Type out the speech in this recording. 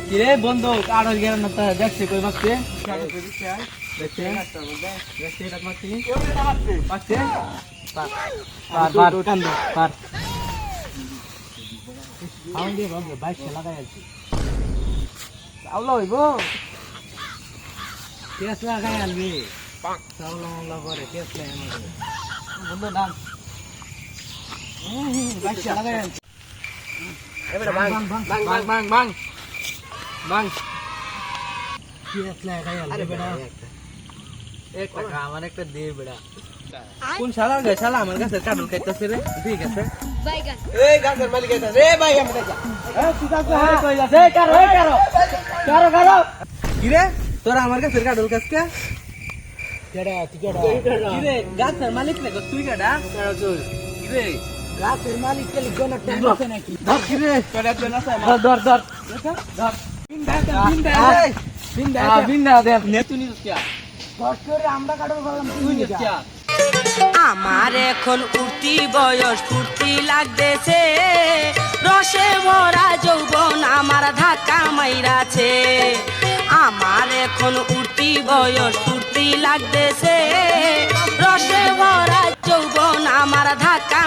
কিরে বন্ধু কারো গেরান না দেখছে কই মারছে দেখছে দেখছে এটা মারছি মারছে পার পার আউন দিয়ে বন্ধু বাইক লাগাই আছি আউলা হইব কেস লাগাই আলবি চাউলা করে কেস লাগাই আমাদের বন্ধু নাম বাইক লাগাই আছি এবারে বাং কেস লাগাই আলবি বেটা একটা আমার একটা দে বেটা কোন শালা গে শালা আমার কাছে কাটল খাইতাছে রে ঠিক আছে বাইগান এই গাছের মালিক এটা রে ভাই আমি দেখা তুই কাছে হারে কই যাস এই কারো কি রে তোরা আমার কাছে কাটল খাসকে কেডা তুই কেডা কি রে গাছের মালিক রে তুই কেডা কেডা তুই কি রে গাছের মালিক কে লিখো না টাইম আছে নাকি ধর কি রে কেডা তুই না ধর বিন্দা দে নে তুই নিস কি ধর করে আমরা কাটল করলাম তুই নিস কি আমার এখন উঠতি বয়স ফুর্তি লাগতেছে রসে ভরা যৌবন আমার ধাক্কা মাইরাছে আমার এখন উঠতি বয়স ফুর্তি লাগতেছে রসে ভরা যৌবন আমার ধাক্কা